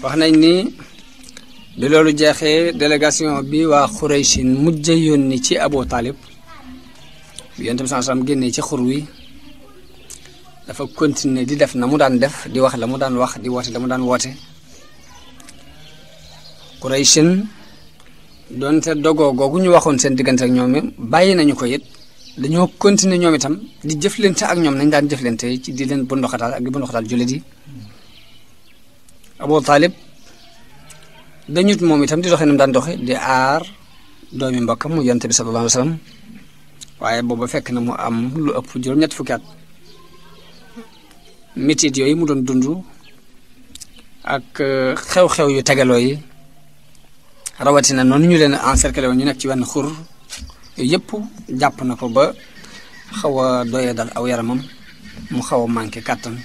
wax nañ ni bi loolu jeexee délégation bi waa Xuraysin mujj yónni ci Abu Talib bi Yonent bi sallallahu alayhi wasallam génnee ci xur wi dafa continuer di def na mu daan def di wax la mu daan wax di woote la mu daan woote Xuraysin doonte dogoo googu ñu waxoon seen diggante ak ñoom bàyyi nañu ko it dañoo continuer ñoom itam di jëflante ak ñoom nañ daan jëflante ci di leen bunduxataal ak di bunduxataal jullit yi Abu Talib dañut moom itam di doxee nam daan doxe di aar doomi mbokkam mu Yonent bi sallallahu alayhi wasallam waaye booba fekk na mu am lu ëpp juróom-ñett fukki at mitit yooyu mu doon dund ak xew-xew yu tegaloo yi rawatina noonu ñu leen encercler woon ñu nekk ci wenn xur yooyu yëpp jàpp na ko ba xaw a doyee dal aw yaramam mu xaw a manqué kàttan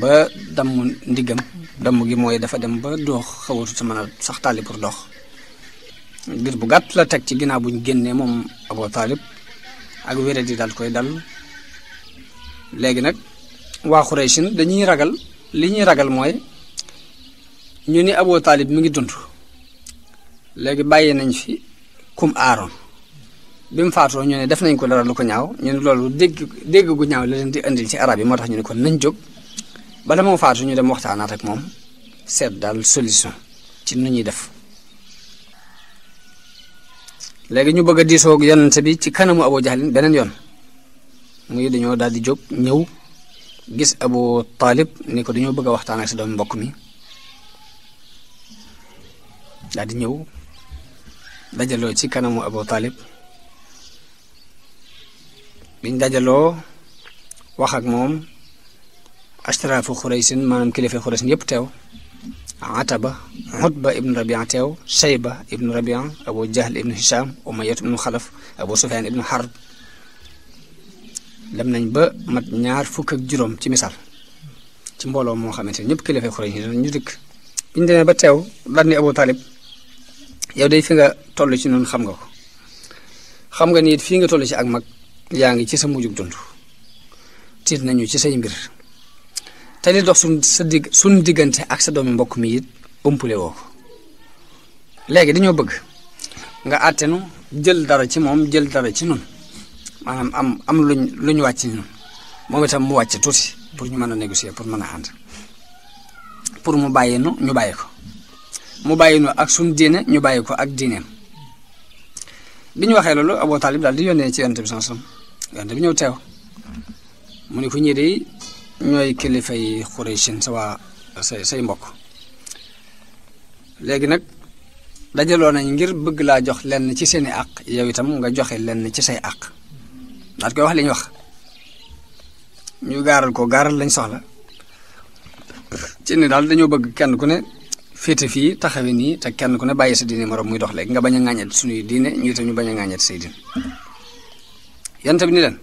ba damm ndiggam damm gi mooy dafa dem ba doox xawatu sa mën a sax tàlli pour dox ngir bu gàtt la teg ci ginnaaw buñ génnee moom Abu Talib ak wéré di dal koy dal léegi nag waa Xuraysin dañuy ragal li ñuy ragal mooy ñu ni Abu Talib mi ngi dund léegi bàyyi nañ fi kum aaroon bi mu faatoo ñu ne def nañ ko dara lu ko ñaaw ñu ne loolu dégg gu ñaaw la leen di indil ci arab yi moo tax ñu ne kon nañ jóg bala moo faatu ñu dem waxtaanaat ak moom seet daal solution ci nu ñuy def léegi ñu bëgg a diisoo ak yonent bi ci kanamu Abu Jahlin beneen yoon muy dañoo daal di jóg ñëw gis Abu Talib ni ko dañoo bëgg a waxtaan ak sa doomu mbokk mi daal di ñëw dajaloo ci kanamu Abu Talib biñ dajaloo wax ak moom ashraafu Xuraysin maanaam kilifa Xuraysin yëpp teew Ataba Utba ibn Rabia teew Shayba ibn Rabia Abu Jahl ibn Hisham Umayyah ibn Xalaf Abu Sufyan ibn Harb dem nañ ba mat ñaar fukk ak juróom ci misaal ci mbooloo moo xamante ne ñëpp kilifa Xuraysin ñu dikk biñ demee ba teew daal ni Abu Talib yow day fi nga toll ci noonu xam nga ko xam nga ni it fii nga toll ci ak mag yaa ngi ci sa mujjug dund tiit nañu ci say mbir te li dox suñ diggante ak sa doomi mbokk mi it umpule woo ko léegi dañoo bëgg nga àttenu jël dara ci moom jël dara ci nun maanaam am luñ wàcc ci nun moom itam mu wàcc tuuti pour ñu mën a négocier pour mën a ànd pour mu bàyyi nu ñu bàyyi ko mu bàyyi nu ak suñ diine ñu bàyyi ko ak diineem bi ñu waxee loolu Abu Talib daal di yónnee ci Yonent bi sallallahu alayhi wasallam Yonent bi ñëw teew mu ne ko ñii de ñooy kilifay Xuraysin say mbokk léegi nag dajaloo nañ ngir bëgg laa jox lenn ci seeni àq yow itam nga joxe lenn ci say àq daal koy wax li ñu wax ñu gaaral lañ soxla ci ni daal dañoo bëgg kenn ku ne féete fii taxawe nii te kenn ku ne bàyyi sa diine morom muy dox léegi nga bañ a ŋàññat suñuy diine ñu itam ñu bañ a ŋàññat say diine Yonent bi ni leen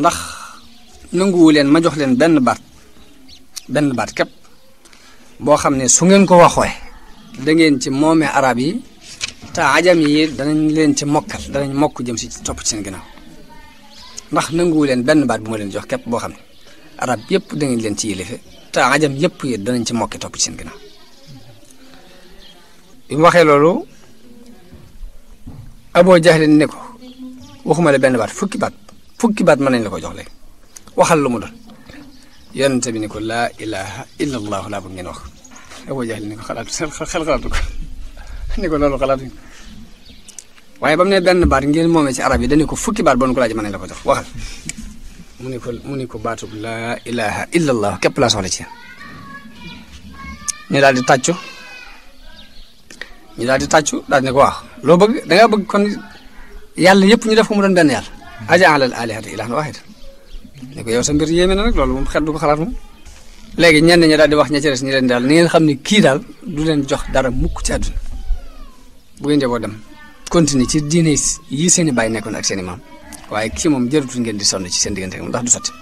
ndax nanguwu leen ma jox leen benn baat képp boo xam ne su ngeen ko waxee da ngeen ci moomee arab yi te ajam yi danañ leen ci mokkal danañ mokk jëm si topp ci seen ginnaaw ndax nanguwu leen benn baat bu ma leen jox képp boo xam ne arab yëpp da ngeen leen ci yilife te ajam yëpp yi danañ ci mokki topp ci seen ginnaaw bi mu waxee loolu Abu Jahl ne ko waxuma la benn baat fukki baat mën nañ la ko jox léegi waxal lu mu doon Yonent bi ni ko laa ilaha illa allah laa bëgg ngeen wax Abu Jahl ni ko xel xalaatu ko ni ko loolu xalaatu waaye ba mu ne benn baat ngeen moomee ci arab yi dañu ko fukki baat bon ko laaj mën nañ la ko jox waxal mu ni ko baatub laa ilaha illa allah képp laa soxla ci ñu daal di tàccu daal ne ko waaw loo bëgg dangaa bëgg kon yàlla yëpp ñu def ko mu doon benn yàlla aja'ala al-aalihata ilaahan waahidan ne ko yow sa mbir yéeme na nag loolu moom xel du ko xalaat moom léegi ñenn ñi daal di wax ña ci des ñi leen daal ni ngeen xam ne kii daal du leen jox dara mukk ci àdduna bu ngeen jeboo dem continuer ci diine yi seen i baay nekkoon ak seen i maam waaye kii moom jërutul ngeen di sonn ci seen diggante moom ndax du sotti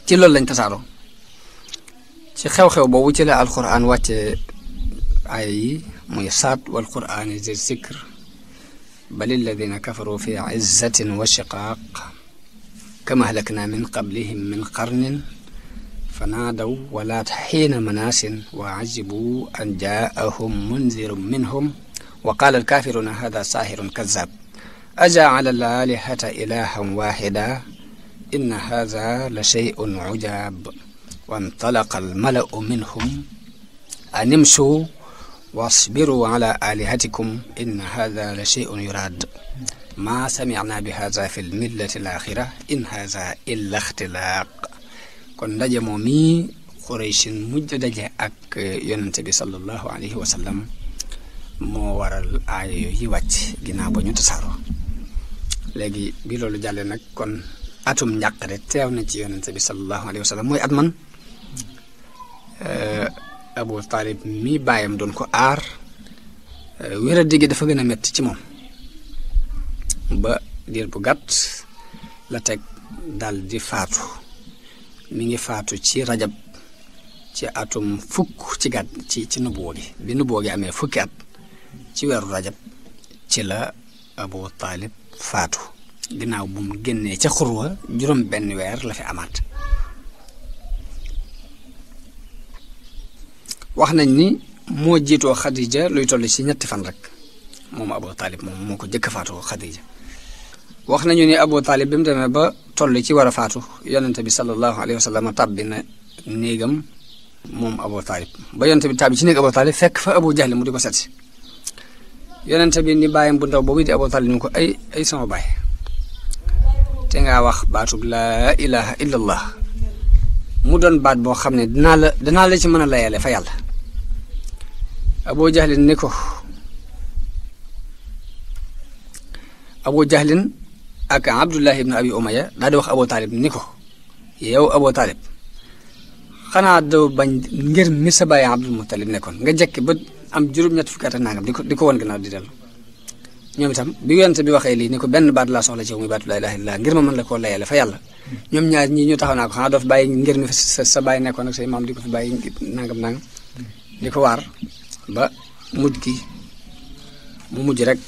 ci loolu lañ tasaaroo ci xew-xew boobu ci la alquran wàcce ay yi muy saat wal qur'ani zi zikr bal alladina kafaru fi izzatin wa shiqaq kama ahlakna min qablihim min qarnin fanaadaw walaata xiina manaasin wa ajibu an jaahum munzirun minhum wa qaala alkaafiruuna hada saahirun kazzab ajaala alaalihata ilahan waxida inna hada la shay'un ujaab wa antalaqa almalau minhum an imshuu wasbiru ala alihatikum inna hada la shay'un yuraad ma samicna bi hada fi lmillati alaxira in hada illa ixtilaaq kon ndaje moom mi Qurayshin mujj daje ak yonente bi sallallahu alayhi wa sallam moo waral aaya yooyu wàcc ginnaaw ba ñu tasaaroo léegi bi loolu jàllee nag kon atum njàqare teew na ci yonente bi sallallahu alayhi wa sallam mooy at man Abu Talib mi bàyyam doon ko aar wéra diggi dafa gën a metti ci moom ba diir bu gàtt la teg dal di faatu mi ngi faatu ci rajab ci atum fukk ci gàtt ci nubuwoo gi bi nubuwoo gi amee fukki at ci weeru rajab ci la Abu Talib faatu ginnaaw bu mu génnee ca xurwa juróom benn weer la fi amaat wax nañ ni moo jiitoo Xadija luy toll ci ñetti fan rek moom Abu Talib moom moo ko jëkk faatoo Xadija wax nañu ni Abu Talib bi mu demee ba toll ci war a faatu yonente bi sallallahu alayhi wa sallam tàbbi na néegam moom Abu Talib ba yonente bi tàbbi ci néeg Abu Talib fekk fa Abu Jahl mu di ko setsi yonente bi ni bàyyam bu ndaw boobu di Abu Talib ni ko ay sama baay te ngaa wax baatub laa ilaha illa allah mu doon baat boo xam ne danaa la ci mën a layale fa yàlla Abu Jahlin ni ko Abu Jahlin ak Abdullah ibn Abi Umayya daal di wax Abu Talib ni ko yow Abu Talib xanaa doo bañ ngir mi sa baay Abdul Muttalib nekkoon nga jekki ba am juróom-ñett fukki at ak nangam di ko woon gannaaw di dellu ñoom itam bi yonent bi waxee lii ni ko benn baat laa soxla ci yow muy baatu laa ilaaha illallaah ngir ma mën la koo layale fa yàlla ñoom ñaar ñii ñu taxaw naa ko xanaa doo fi bàyyi ngir mi sa baay nekkoon ak say maam di ko fi bàyyi nangam di ko waar ba mujj gi mu mujj rek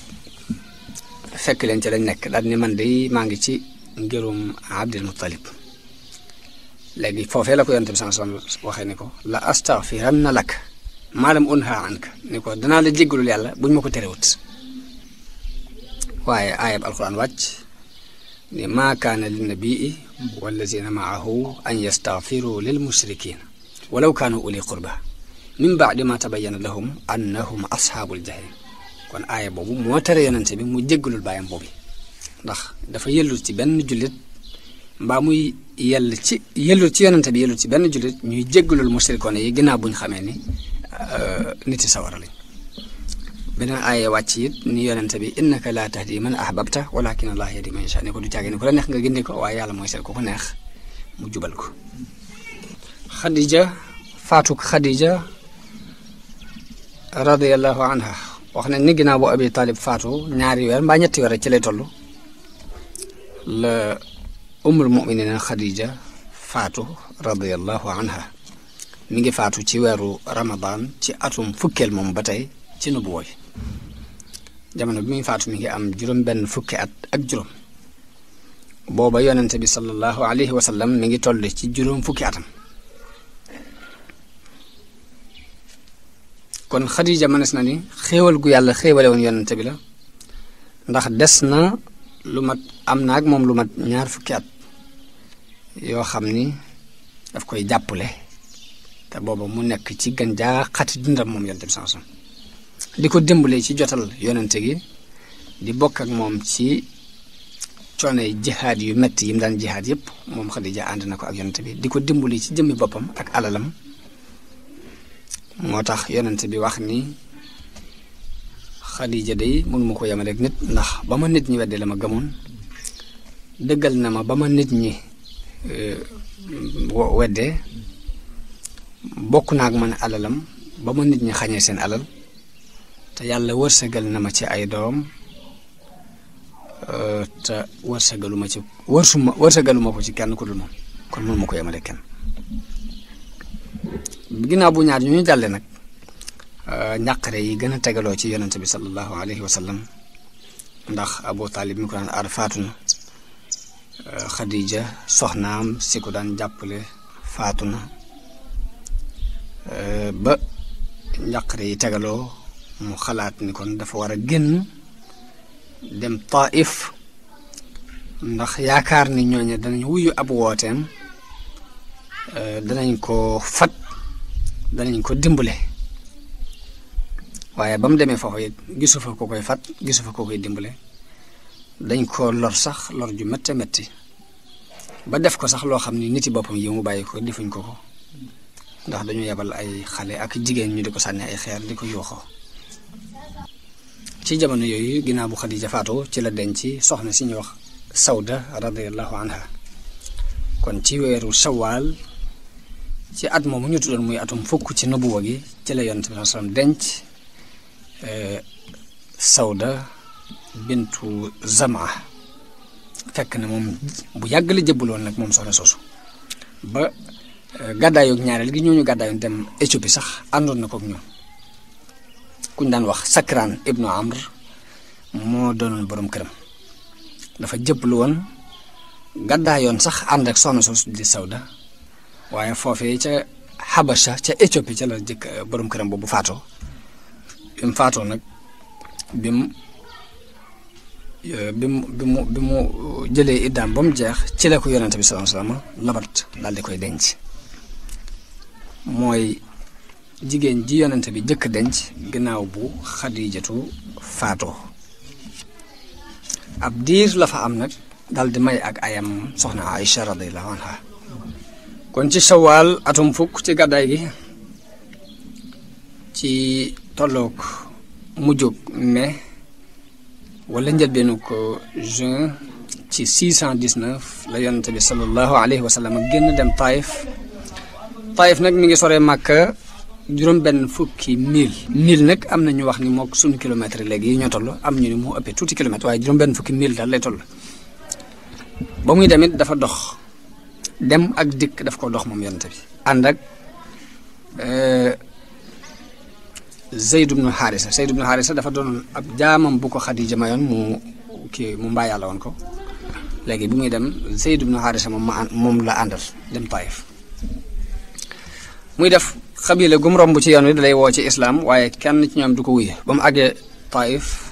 fekk leen ci lañ nekk daal ni man de maa ngi ci ngirum Abdul Muttalib léegi foofee la ko yonent bi sallallahu alayhi wa sallam waxee ni ko la astaghfiranna lak maa lam unha anka ni ko danaa la jéggalul yàlla buñ ma ko terewut waaye aayab alquran wàcc ni maa kaana linnabii wallazina maahu an yastaghfiru lil mushrikin walaw kaanu uli qurba min baadi ma tabayyana lahum annahum ashaabul jahim kon aaya boobu moo tere yonente bi mu jéggalul bàyyam boobu ndax dafa yellul ci benn jullit mbaa muy yellul ci yonente bi yellul ci benn jullit ñuy jéggalul mushrikoon yi ginnaaw buñ xamee ni nit yi sawara lañ beneen aaya wàcc it ni yonente bi innaka laa tahdi man ahbabta walakin allah yahdi man yasha ne ko du caage ni ku la neex nga gindi ko waaye yàlla mooy seet ko neex mu jubal ko faatuk Xadija radiyallahu anha wax nañ ni ginnaaw bu Abi Talib faatu ñaari weer mbaa ñetti weer ci lay toll la ummul muminina Xadija faatu radiyallahu anha mi ngi faatu ci weeru Ramadan ci atum fukkeel moom ba tey ci nubuwoo jamono bi muy faatu mi ngi am juróom benn fukki at ak juróom booba yonente bi sallallahu alayhi wa sallam mi ngi toll ci juróom fukki atam kon Xadija mënees na ni xéewal gu yàlla xéewale woon yonente bi la ndax des na lu mat am na ak moom lu mat ñaar fukki at yoo xam ni daf koy jàppale te booba mu nekk ci gën jaa xati dundam moom yonente bi sallallahu alayhi wa sallam di ko dimbale ci jotal yonente gi di bokk ak moom ci coonay jihaad yu metti yi mu daan jihaad yëpp moom Xadija ànd na ko ak yonente bi di ko dimbali ci jëmmi boppam ak alalam moo tax yonente bi wax ni Xadija day mënuma ko yemale ak nit ndax ba ma nit ñi wedde la ma gëmoon dëggal na ma ba ma nit ñi wedde bokk naa ak man alalam ba ma nit ñi xañee seen alal te yàlla wërsëgal na ma ci ay doom te wërsëgaluma ko ci kenn ku dul moom kon mënuma ko yemale kenn ginnaaw bu ñaar ñu jàlle nag njàqare yi gën a tegaloo ci yonente bi sallallahu alayhi wa sallam ndax Abu Talib mi ko daan aar faatu na Khadija soxnaam si ko daan jàppale faatu na ba njàqare yi tegaloo mu xalaat ni kon dafa war a génn dem Taif ndax yaakaar ni ñooñu danañ wuyu ab wooteem danañ ko fat danañ ko dimbale waaye ba mu demee foofu it gisu fa ko koy fat gisu fa ko koy dimbale dañ ko lor sax lor ju métte métti ba def ko sax loo xam ni nit yi boppam yi mu bàyyi ko defuñ ko ko ndax dañu yebal ay xale ak jigéen ñu di ko sànni ay xeer di ko yuuxoo ci jamono yooyu ginnaaw bu Xadija faatu ci la denc soxna si ñuy wax Sawda radiyallahu anha kon ci weeru Shawwal ci at moomu ñu tuddoon muy atum fukk ci nubuwa gi ci la Yonent bi sallallahu alayhi wasallam denc Sawda bintu Zama fekk na moom bu yàgg la jëbbaloon nag moom soxna soosu ba gàddaayoog ñaareel gi ñooñu gàddaayoon dem Éthiopie sax àndoon na kook ñoom kuñ daan wax Sakran ibnu Amr moo doonoon borom këram dafa jëbbalu woon gàddaayoon sax ànd ak soxna soosu di Sawda waaye foofee ca Habasha ca Éthiopie ca la jëkk borom këram boobu faatoo bi mu faatoo nag bi mu jëlee iddaam ba mu jeex ci la ko Yonent bi sallallahu alayhi wasallam labat daal di koy denc mooy jigéen ji Yonent bi jëkk denc ginnaaw bu Xadijatu faatoo ab diir la fa am nag daal di may ak ayam soxna Aïcha radiyallahu anha kon ci Shawwal atum fukk ci gàddaay gi ci tolloog mujjug mai wala njëlbeenu ko juin ci 619 la Yonent bi sallallahu alayhi wa sallam génn dem Taif nag mi ngi soree Makka juróom benn fukki mil nag am na ñu wax ni mook suñu kilomètre léegi yi ñoo toll am ñu ni moo ëppee tuuti kilomètre waaye juróom benn fukki mil daal lay toll ba muy demit dafa dox dem ak dikk daf ko dox moom Yonent bi ànd ak Zayd ibn Harisa dafa doon ab jaamam bu ko Xadija mayoon mu mbaa yàlla woon ko léegi bu muy dem Zayd ibn Harisa moom la àndal dem Taif muy def xabila gum romb ci yoon wi dalay woo ci islaam waaye kenn ci ñoom du ko wuye ba mu àggee Taif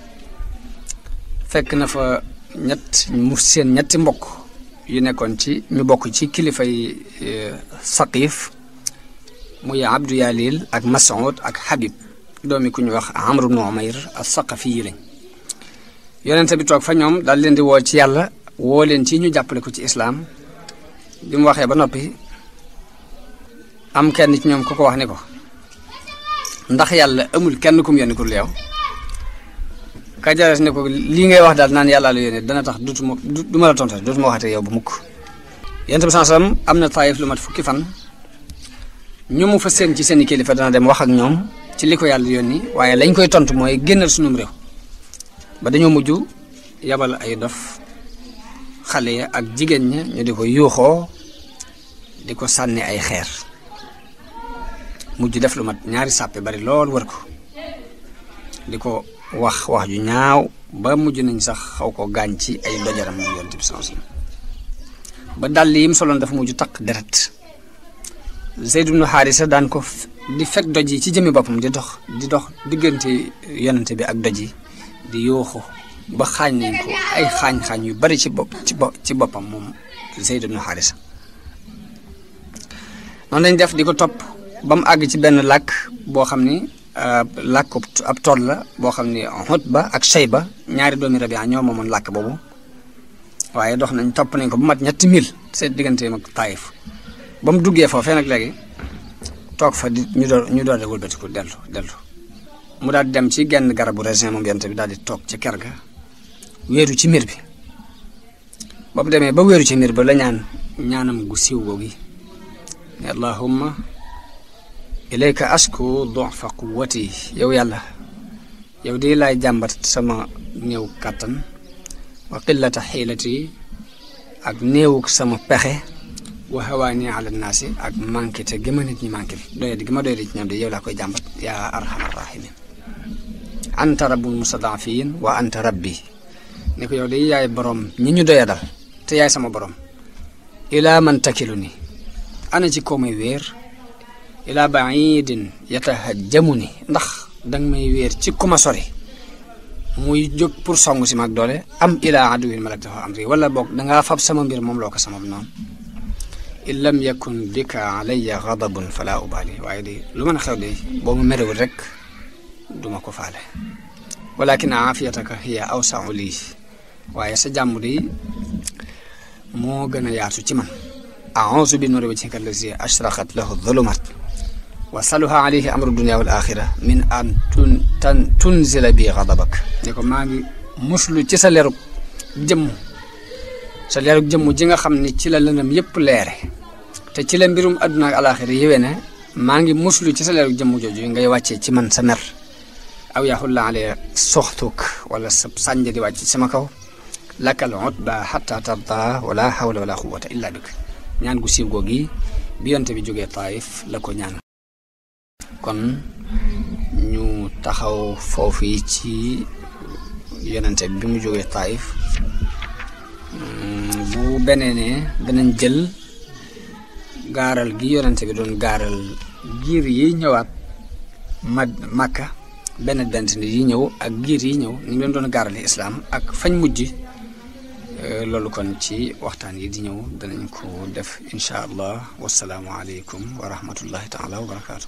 fekk na fa ñetti mbokk yu nekkoon ci ñu bokk ci kilifay Saqif muy Abdu Yalil ak Mas'ud ak Habib doomi ku ñu wax Amr ibn Umayr as-Saqafi yi lañ Yonent bi toog fa ñoom daal leen di woo ci yàlla woo leen ci ñu jàppale ko ci islaam bi mu waxee ba noppi am kenn ci ñoom ku ko wax ni ko ndax yàlla amul kenn kum yónni ku leew ka jares ne ko lii ngay wax daal naan yàlla la yónni dana tax du ma la tontal dootuma waxate yow bu mukk Yonent bi sallallahu alayhi wasallam am na Taif lu mat fukki fan ñu mu fa seen ci seeni kilifa dana dem wax ak ñoom ci li ko yàlla yónni waaye lañ koy tontu mooy génnal sunum réew ba dañoo mujj yabal ay dof xale ya ak jigéen ña ñu di ko yuuxoo di ko sànni ay xeer mujj def lu mat ñaari sàppe bari lool wër ko di ko wax ju ñaaw ba mujj nañ sax xaw ko gaañ ci ay dojaram moom Yonent bi sallallahu alayhi wasallam ba dàll yi mu soloon dafa mujj taq deret Zayd ibn Harisa daan ko di fekk doj yi ci jëmmi boppam di dox diggante Yonent bi ak doj yi di yuuxu ba xaañ nañ ko ay xaañ yu bari ci boppam moom Zayd ibn Harisa noonu lañ def di ko topp ba mu àgg ci benn làkk boo xam ni làkk ab tool la boo xam ni Utba ak Shayba ñaari doomi Rabia ñoo moomoon làkk boobu waaye dox nañ topp nañ ko bu mat 3 mil seen digganteem ak Taif ba mu duggee foofee nag léegi toog fa di ñu door a wëlbatiku dellu mu daal di dem ci genn garabu raisin moom Yonent bi daal di toog ci ker ga wéeru ci mir bi ba mu demee ba wéeru ci mir ba la ñaanam gu siiw googi ne allahumma ilayka ashku du'fa quwwati yow yàlla yow di laay jàmbat sama néew kàttan wa qillata xiilati ak néewuk sama pexe wa hawaani ala naasi ak manqué te gi ma nit ñi manqué doyadi gi ma doyadi ci ñoom de yow laa koy jàmbat yaa arhamar rahimin anta rabbul mustadafin wa anta rabbi ne ko yow de yaay borom ñi ñu doyadal te yaay sama borom ilaa man takilu ni ana ci koo may wéer ilaa baidin yatahajjamu ni ndax danga may wéer ci ku ma sori muy jóg pour song si mag doole am ilaa aduwin malak dafa am ri wala boog dangaa fab sama mbir moom loo ko sama noonu in lam yakun bika alayya gadabun fala ubali waaye de lu mën a xew de boo ma merewul rek duma ko faale walakin aafiyataka hiya awsau lii waaye sa jàmm de moo gën a yaatu ci man a'uuzu bi nuuri wajhika allazi ashraqat lahu dhulumat wa saluha alayhi amru dunya wal axira min an tunzila bi gadabak ne ko maa ngi muslu ci sa leerug jëmm ji nga xam ne ci la lëndam yépp leere te ci la mbirum adduna ak alaxira yéwee ne maa ngi muslu ci sa leerug jëmm jooju ngay wàccee ci man sa mer aw yaxulla alayya soxtuk wala sa sànja di wàcc sama kaw lakal utba hatta tarda wala hawla wala quwwata illa bik ñaan gu siiw googi bi yonte bi jógee Taif la ko ñaan kon ñu taxaw foofu yi ci yonente bi mu jógee Taif bu benee danañ jël gaaral gi yonente bi doon gaaral giir yi ñëwaat Makka benn nit yi ñëw ak giir yi ñëw ñu leen doon gaaral islaam ak fañ mujj loolu kon ci waxtaan yi di ñëw danañ ko def incha allah wasalaamu aleykum wa rahmatullahi taala wa barakaatu